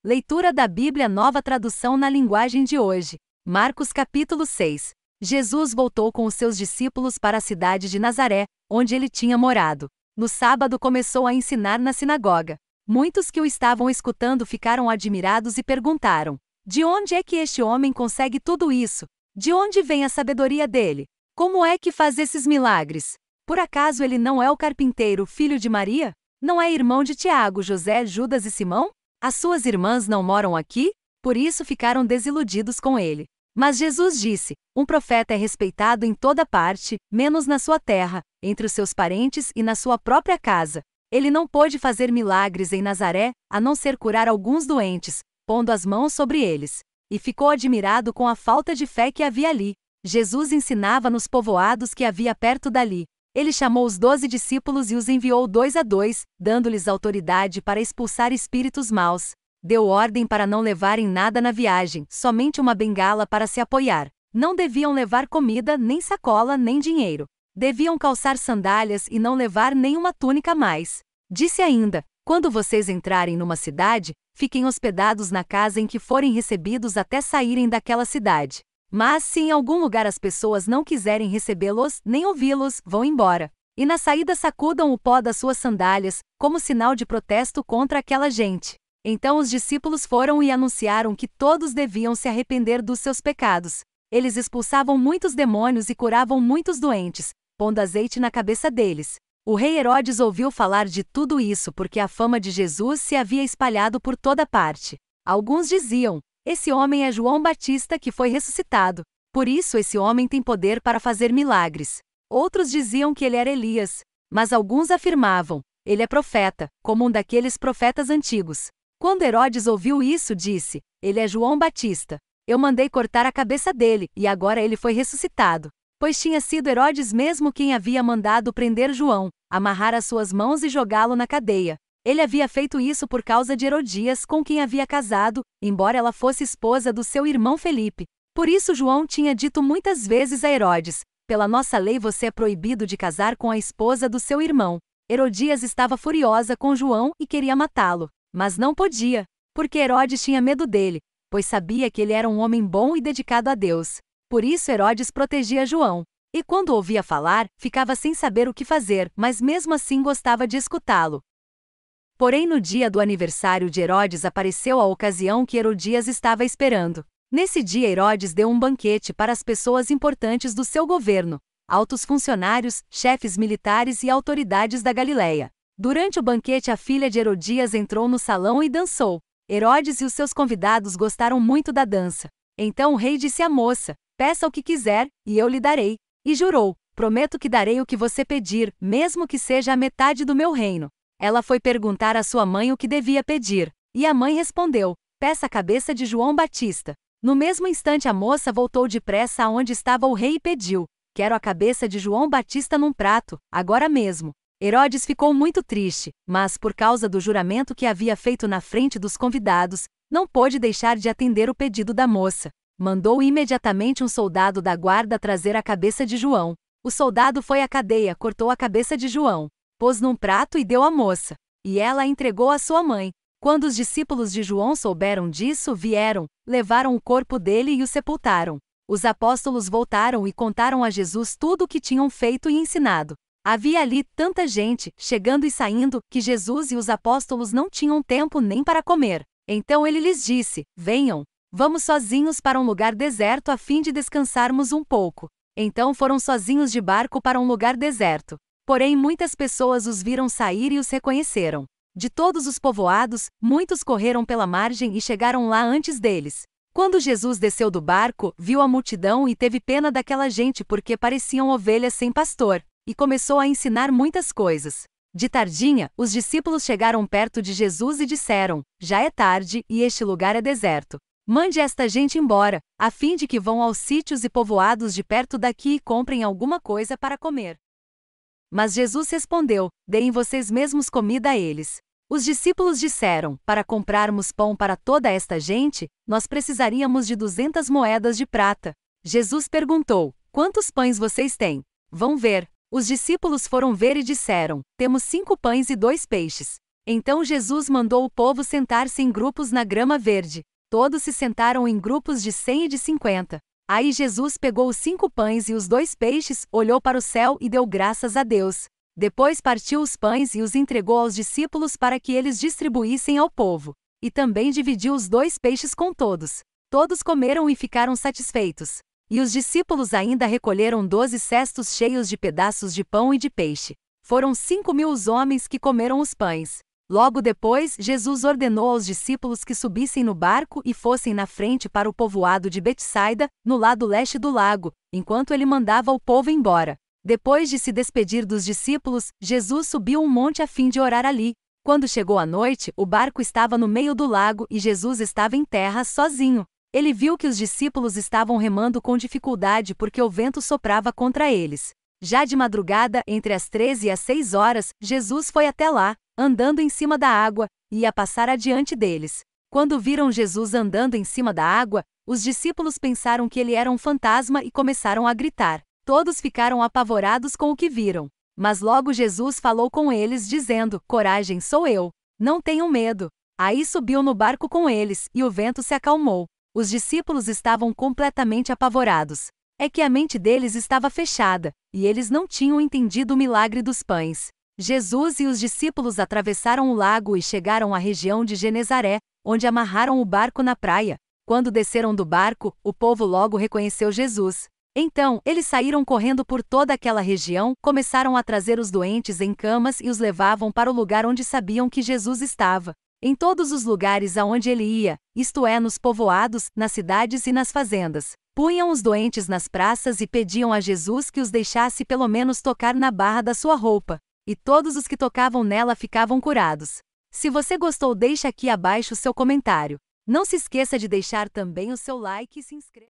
Leitura da Bíblia Nova Tradução na linguagem de hoje. Marcos capítulo 6. Jesus voltou com os seus discípulos para a cidade de Nazaré, onde ele tinha morado. No sábado começou a ensinar na sinagoga. Muitos que o estavam escutando ficaram admirados e perguntaram: de onde é que este homem consegue tudo isso? De onde vem a sabedoria dele? Como é que faz esses milagres? Por acaso ele não é o carpinteiro, filho de Maria? Não é irmão de Tiago, José, Judas e Simão? As suas irmãs não moram aqui? Por isso ficaram desiludidos com ele. Mas Jesus disse: um profeta é respeitado em toda parte, menos na sua terra, entre os seus parentes e na sua própria casa. Ele não pôde fazer milagres em Nazaré, a não ser curar alguns doentes, pondo as mãos sobre eles. E ficou admirado com a falta de fé que havia ali. Jesus ensinava nos povoados que havia perto dali. Ele chamou os 12 discípulos e os enviou 2 a 2, dando-lhes autoridade para expulsar espíritos maus. Deu ordem para não levarem nada na viagem, somente uma bengala para se apoiar. Não deviam levar comida, nem sacola, nem dinheiro. Deviam calçar sandálias e não levar nenhuma túnica a mais. Disse ainda: quando vocês entrarem numa cidade, fiquem hospedados na casa em que forem recebidos até saírem daquela cidade. Mas se em algum lugar as pessoas não quiserem recebê-los, nem ouvi-los, vão embora. E na saída sacudam o pó das suas sandálias, como sinal de protesto contra aquela gente. Então os discípulos foram e anunciaram que todos deviam se arrepender dos seus pecados. Eles expulsavam muitos demônios e curavam muitos doentes, pondo azeite na cabeça deles. O rei Herodes ouviu falar de tudo isso porque a fama de Jesus se havia espalhado por toda parte. Alguns diziam: esse homem é João Batista que foi ressuscitado. Por isso esse homem tem poder para fazer milagres. Outros diziam que ele era Elias. Mas alguns afirmavam: ele é profeta, como um daqueles profetas antigos. Quando Herodes ouviu isso, disse: ele é João Batista. Eu mandei cortar a cabeça dele, e agora ele foi ressuscitado. Pois tinha sido Herodes mesmo quem havia mandado prender João, amarrar as suas mãos e jogá-lo na cadeia. Ele havia feito isso por causa de Herodias, com quem havia casado, embora ela fosse esposa do seu irmão Felipe. Por isso João tinha dito muitas vezes a Herodes: pela nossa lei você é proibido de casar com a esposa do seu irmão. Herodias estava furiosa com João e queria matá-lo, mas não podia, porque Herodes tinha medo dele, pois sabia que ele era um homem bom e dedicado a Deus. Por isso Herodes protegia João. E quando ouvia falar, ficava sem saber o que fazer, mas mesmo assim gostava de escutá-lo. Porém, no dia do aniversário de Herodes apareceu a ocasião que Herodias estava esperando. Nesse dia Herodes deu um banquete para as pessoas importantes do seu governo, altos funcionários, chefes militares e autoridades da Galileia. Durante o banquete a filha de Herodias entrou no salão e dançou. Herodes e os seus convidados gostaram muito da dança. Então o rei disse à moça: peça o que quiser, e eu lhe darei. E jurou: prometo que darei o que você pedir, mesmo que seja a metade do meu reino. Ela foi perguntar à sua mãe o que devia pedir, e a mãe respondeu: peça a cabeça de João Batista. No mesmo instante a moça voltou depressa aonde estava o rei e pediu: quero a cabeça de João Batista num prato, agora mesmo. Herodes ficou muito triste, mas por causa do juramento que havia feito na frente dos convidados, não pôde deixar de atender o pedido da moça. Mandou imediatamente um soldado da guarda trazer a cabeça de João. O soldado foi à cadeia, cortou a cabeça de João, pôs num prato e deu à moça, e ela a entregou à sua mãe. Quando os discípulos de João souberam disso, vieram, levaram o corpo dele e o sepultaram. Os apóstolos voltaram e contaram a Jesus tudo o que tinham feito e ensinado. Havia ali tanta gente, chegando e saindo, que Jesus e os apóstolos não tinham tempo nem para comer. Então ele lhes disse: venham, vamos sozinhos para um lugar deserto a fim de descansarmos um pouco. Então foram sozinhos de barco para um lugar deserto. Porém muitas pessoas os viram sair e os reconheceram. De todos os povoados, muitos correram pela margem e chegaram lá antes deles. Quando Jesus desceu do barco, viu a multidão e teve pena daquela gente porque pareciam ovelhas sem pastor, e começou a ensinar muitas coisas. De tardinha, os discípulos chegaram perto de Jesus e disseram: já é tarde e este lugar é deserto. Mande esta gente embora, a fim de que vão aos sítios e povoados de perto daqui e comprem alguma coisa para comer. Mas Jesus respondeu: deem vocês mesmos comida a eles. Os discípulos disseram: para comprarmos pão para toda esta gente, nós precisaríamos de 200 moedas de prata. Jesus perguntou: quantos pães vocês têm? Vão ver. Os discípulos foram ver e disseram: temos 5 pães e 2 peixes. Então Jesus mandou o povo sentar-se em grupos na grama verde. Todos se sentaram em grupos de 100 e de 50. Aí Jesus pegou os 5 pães e os 2 peixes, olhou para o céu e deu graças a Deus. Depois partiu os pães e os entregou aos discípulos para que eles distribuíssem ao povo. E também dividiu os 2 peixes com todos. Todos comeram e ficaram satisfeitos. E os discípulos ainda recolheram 12 cestos cheios de pedaços de pão e de peixe. Foram 5.000 os homens que comeram os pães. Logo depois, Jesus ordenou aos discípulos que subissem no barco e fossem na frente para o povoado de Betsaida, no lado leste do lago, enquanto ele mandava o povo embora. Depois de se despedir dos discípulos, Jesus subiu um monte a fim de orar ali. Quando chegou a noite, o barco estava no meio do lago e Jesus estava em terra sozinho. Ele viu que os discípulos estavam remando com dificuldade porque o vento soprava contra eles. Já de madrugada, entre as 13 e as 6 horas, Jesus foi até lá, andando em cima da água, e ia passar adiante deles. Quando viram Jesus andando em cima da água, os discípulos pensaram que ele era um fantasma e começaram a gritar. Todos ficaram apavorados com o que viram. Mas logo Jesus falou com eles, dizendo: "Coragem, sou eu. Não tenham medo." Aí subiu no barco com eles, e o vento se acalmou. Os discípulos estavam completamente apavorados. É que a mente deles estava fechada, e eles não tinham entendido o milagre dos pães. Jesus e os discípulos atravessaram o lago e chegaram à região de Genezaré, onde amarraram o barco na praia. Quando desceram do barco, o povo logo reconheceu Jesus. Então, eles saíram correndo por toda aquela região, começaram a trazer os doentes em camas e os levavam para o lugar onde sabiam que Jesus estava. Em todos os lugares aonde ele ia, isto é, nos povoados, nas cidades e nas fazendas, punham os doentes nas praças e pediam a Jesus que os deixasse pelo menos tocar na barra da sua roupa. E todos os que tocavam nela ficavam curados. Se você gostou, deixa aqui abaixo seu comentário. Não se esqueça de deixar também o seu like e se inscrever.